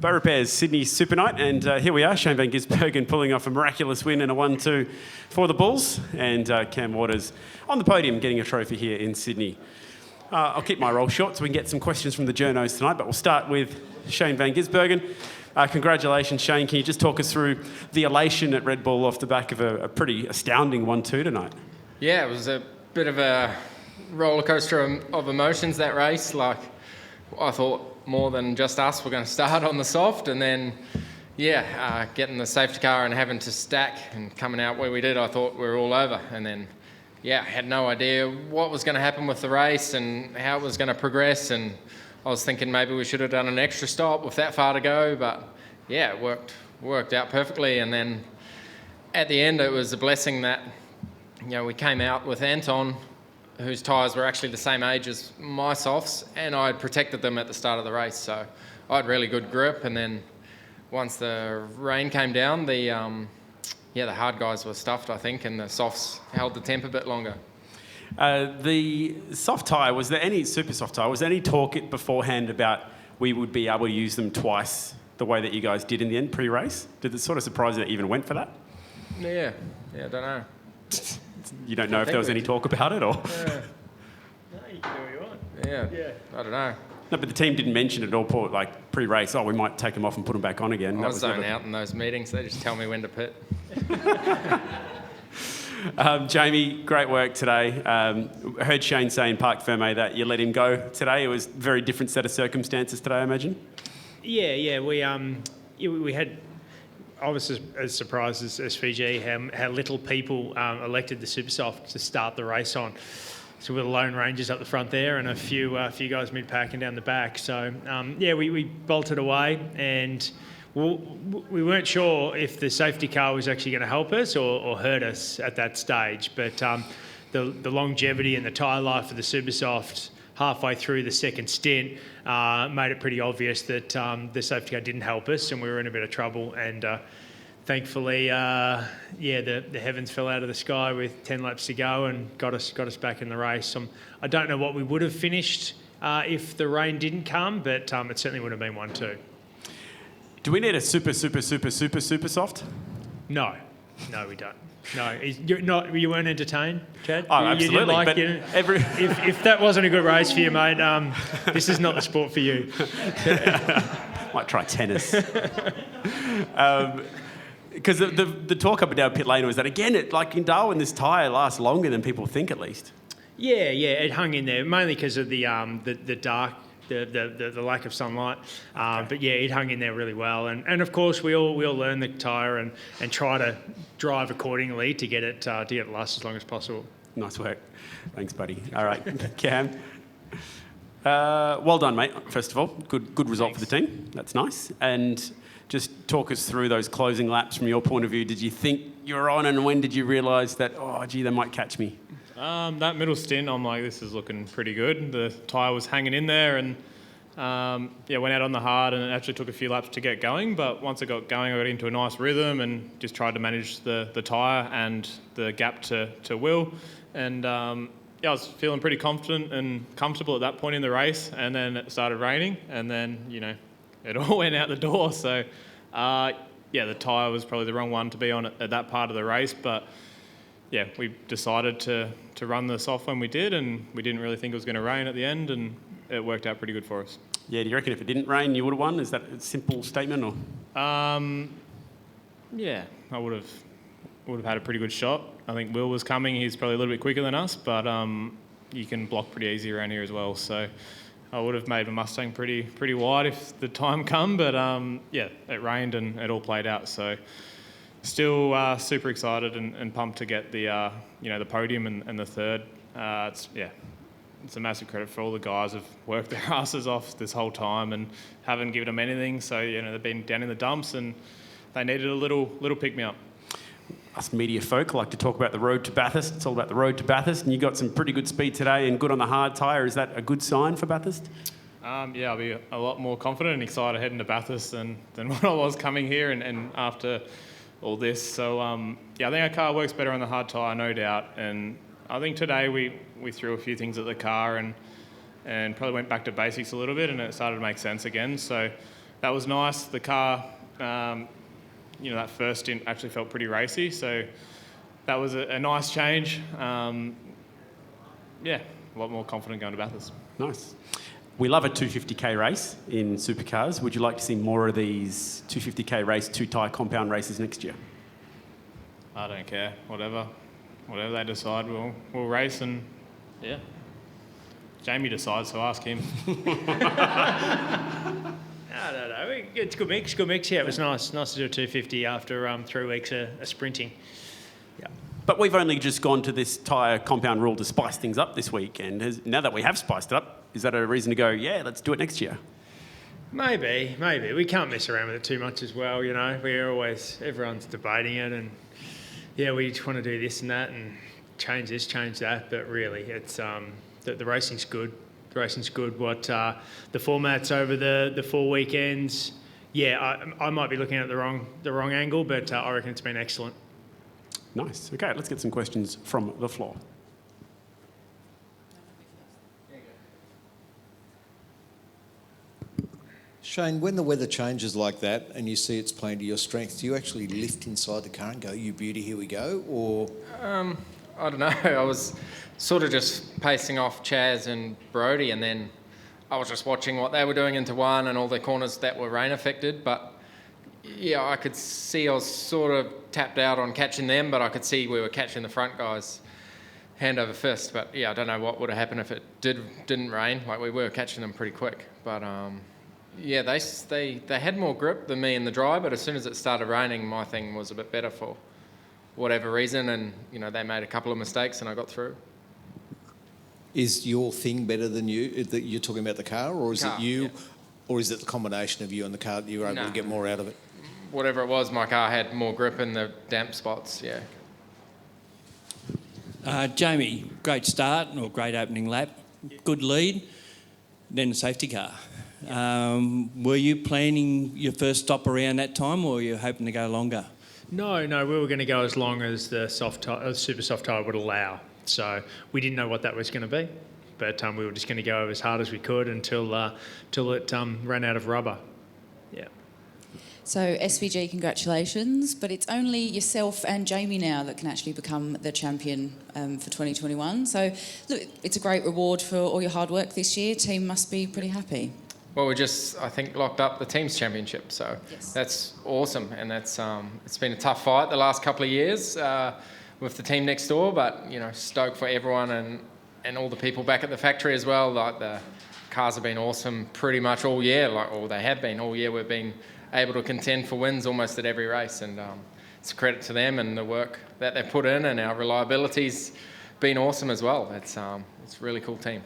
Beaurepaires Sydney SuperNight, and here we are, Shane van Gisbergen pulling off a miraculous win and a 1-2 for the Bulls, and Cam Waters on the podium getting a trophy here in Sydney. I'll keep my roll short so we can get some questions from the journos tonight, but we'll start with Shane van Gisbergen. Congratulations, Shane. Can you just talk us through the elation at Red Bull off the back of a pretty astounding 1-2 tonight? Yeah, it was a bit of a roller coaster of emotions, that race. Like, I thought more than just us were going to start on the soft, and then, getting the safety car and having to stack and coming out where we did, I thought we were all over. And then, I had no idea what was going to happen with the race and how it was going to progress. And I was thinking maybe we should have done an extra stop with that far to go, but it worked out perfectly. And then at the end, it was a blessing that, we came out with Anton, whose tyres were actually the same age as my softs, and I had protected them at the start of the race. So I had really good grip, and then once the rain came down, the hard guys were stuffed, I think, and the softs held the temp a bit longer. The soft tyre, was there any super soft tyre? Was there any talk beforehand about we would be able to use them twice the way that you guys did in the end pre-race? Did it sort of surprise you that you even went for that? Yeah, I don't know. You don't know if there was any talk about it, or? No, you can do what you want. Yeah. I don't know. No, but the team didn't mention it at all, pre-race. Oh, we might take them off and put them back on again. I was zoning out in those meetings. They just tell me when to pit. Jamie, great work today. I heard Shane say in Parc Ferme that you let him go today. It was a very different set of circumstances today, I imagine. Yeah. We had. I was as surprised as SVG how little people elected the Supersoft to start the race on. So with the Lone Rangers up the front there and a few guys mid-pack and down the back. So we bolted away, and we weren't sure if the safety car was actually going to help us or hurt us at that stage. But the longevity and the tyre life of the Supersoft halfway through the second stint made it pretty obvious that the safety car didn't help us, and we were in a bit of trouble. And thankfully, the heavens fell out of the sky with 10 laps to go and got us back in the race. I don't know what we would have finished if the rain didn't come, but it certainly would have been 1-2. Do we need a super soft? No, we don't. No, you weren't entertained, Chad? Oh, absolutely. If that wasn't a good race for you, mate, this is not the sport for you. Might try tennis. Because the talk up and down pit lane was that, again, like in Darwin, this tyre lasts longer than people think, at least. Yeah, it hung in there, mainly because of the dark, the lack of sunlight. Okay. But it hung in there really well. And of course, we all learn the tyre and try to drive accordingly to get it to last as long as possible. Nice work. Thanks, buddy. All right, Cam. Well done, mate. First of all, good result for the team. That's nice. And just talk us through those closing laps from your point of view. Did you think you were on, and when did you realise that, they might catch me? That middle stint, I'm like, this is looking pretty good. The tyre was hanging in there, and went out on the hard, and it actually took a few laps to get going. But once I got going, I got into a nice rhythm and just tried to manage the tyre and the gap to Will. And I was feeling pretty confident and comfortable at that point in the race. And then it started raining, and then, it all went out the door. So, the tyre was probably the wrong one to be on at that part of the race. But, we decided to run the soft when we did, and we didn't really think it was going to rain at the end, and it worked out pretty good for us. Yeah, do you reckon if it didn't rain, you would have won? Is that a simple statement, or? I would have had a pretty good shot. I think Will was coming. He's probably a little bit quicker than us, but you can block pretty easy around here as well. So I would have made a Mustang pretty wide if the time come, but it rained and it all played out. So still super excited and pumped to get the the podium and the third. It's a massive credit for all the guys who've worked their asses off this whole time and haven't given them anything. So they've been down in the dumps and they needed a little pick me up. Us media folk like to talk about the road to Bathurst. It's all about the road to Bathurst, and you got some pretty good speed today and good on the hard tyre. Is that a good sign for Bathurst? I'll be a lot more confident and excited heading to Bathurst than what I was coming here and after all this. So I think our car works better on the hard tyre, no doubt. And I think today we threw a few things at the car and probably went back to basics a little bit, and it started to make sense again. So that was nice. The car, that first stint actually felt pretty racy, so that was a nice change. A lot more confident going to Bathurst. Nice. We love a 250k race in supercars. Would you like to see more of these 250k race, two-tyre compound races next year? I don't care. Whatever they decide, we'll race, and Jamie decides, so ask him. No. It's a good mix. Yeah, it was nice to do a 250 after 3 weeks of sprinting. Yeah. But we've only just gone to this tyre compound rule to spice things up this week, and now that we have spiced it up, is that a reason to go, yeah, let's do it next year? Maybe. We can't mess around with it too much as well, everyone's debating it, and we just want to do this and that and change this, change that, but really it's the racing's good. The racing's good. What the formats over the 4 weekends, I might be looking at the wrong angle, but I reckon it's been excellent. Nice. Okay, let's get some questions from the floor. Shane, when the weather changes like that and you see it's playing to your strength, do you actually lift inside the car and go, "You beauty, here we go," or? I don't know. I was sort of just pacing off Chaz and Brody, and then I was just watching what they were doing into one and all the corners that were rain affected. But I could see I was sort of tapped out on catching them, but I could see we were catching the front guys hand over fist. But I don't know what would have happened if it didn't rain. Like, we were catching them pretty quick. But they had more grip than me in the dry, but as soon as it started raining, my thing was a bit better for whatever reason, and they made a couple of mistakes and I got through. Is your thing better than you? That you're talking about the car, or is Car, it you, yeah. or is it the combination of you and the car that you were able to get more out of it? Whatever it was, my car had more grip in the damp spots. Jamie, great start or great opening lap, good lead, then the safety car. Were you planning your first stop around that time, or were you hoping to go longer? No, we were going to go as long as the super soft tyre would allow. So we didn't know what that was going to be, but we were just going to go as hard as we could until it ran out of rubber. Yeah. So SVG, congratulations, but it's only yourself and Jamie now that can actually become the champion for 2021. So look, it's a great reward for all your hard work this year. Team must be pretty happy. Well, we just, I think, locked up the team's championship, so Yes. That's awesome, and that's it's been a tough fight the last couple of years with the team next door, but stoked for everyone and all the people back at the factory as well. Like, the cars have been awesome pretty much all year, they have been all year. We've been able to contend for wins almost at every race, and it's a credit to them and the work that they've put in, and our reliability's been awesome as well. It's a really cool team.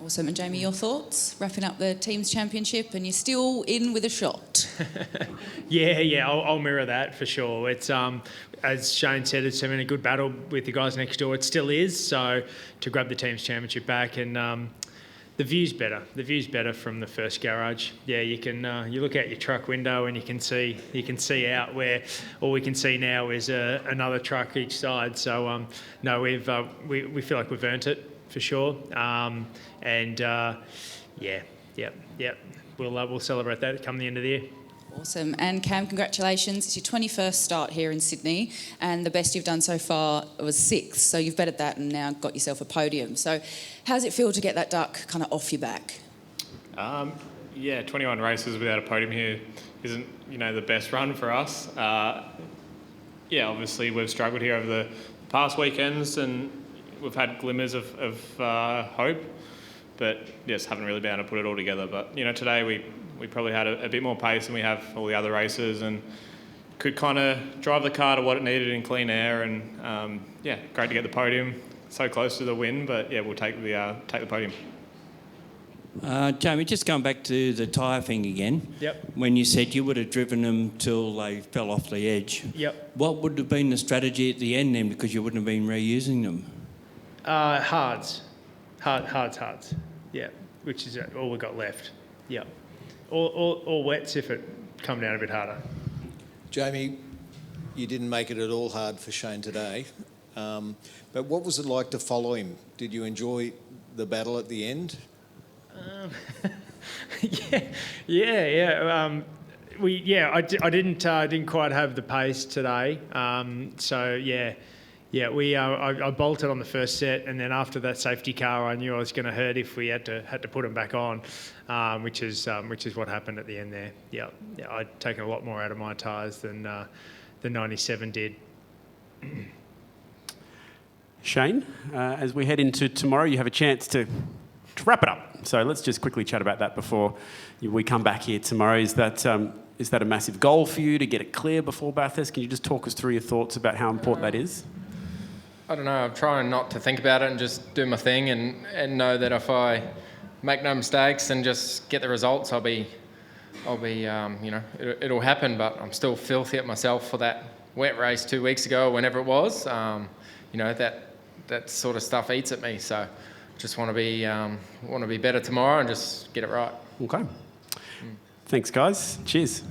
Awesome. And Jamie, your thoughts? Wrapping up the team's championship and you're still in with a shot. I'll mirror that for sure. It's as Shane said, it's been a good battle with the guys next door. It still is. So to grab the team's championship back, and the view's better. The view's better from the first garage. Yeah, you can you look out your truck window and you can see out, where all we can see now is another truck each side. So we feel like we've earned it for sure. We'll celebrate that come the end of the year. Awesome. And Cam, congratulations. It's your 21st start here in Sydney, and the best you've done so far was 6th. So you've bettered that and now got yourself a podium. So how does it feel to get that duck kind of off your back? 21 races without a podium here isn't, the best run for us. Obviously we've struggled here over the past weekends, and we've had glimmers of hope, but just haven't really been able to put it all together. But today we probably had a bit more pace than we have all the other races, and could kind of drive the car to what it needed in clean air. And great to get the podium. So close to the win, but we'll take the podium. Jamie, just going back to the tyre thing again. Yep. When you said you would have driven them till they fell off the edge. Yep. What would have been the strategy at the end then, because you wouldn't have been reusing them? Hards. Yeah, which is all we've got left. Yeah. All wets if it come down a bit harder. Jamie, you didn't make it at all hard for Shane today, but what was it like to follow him? Did you enjoy the battle at the end? I didn't quite have the pace today. I bolted on the first set, and then after that safety car, I knew I was going to hurt if we had to put them back on, which is what happened at the end there. Yeah, I'd taken a lot more out of my tyres than the 97 did. Shane, as we head into tomorrow, you have a chance to wrap it up. So let's just quickly chat about that before we come back here tomorrow. Is that a massive goal for you to get it clear before Bathurst? Can you just talk us through your thoughts about how important that is? I don't know. I'm trying not to think about it and just do my thing and know that if I make no mistakes and just get the results, it'll happen. But I'm still filthy at myself for that wet race 2 weeks ago, or whenever it was. That sort of stuff eats at me. So just want to be better tomorrow and just get it right. Okay. Thanks, guys. Cheers.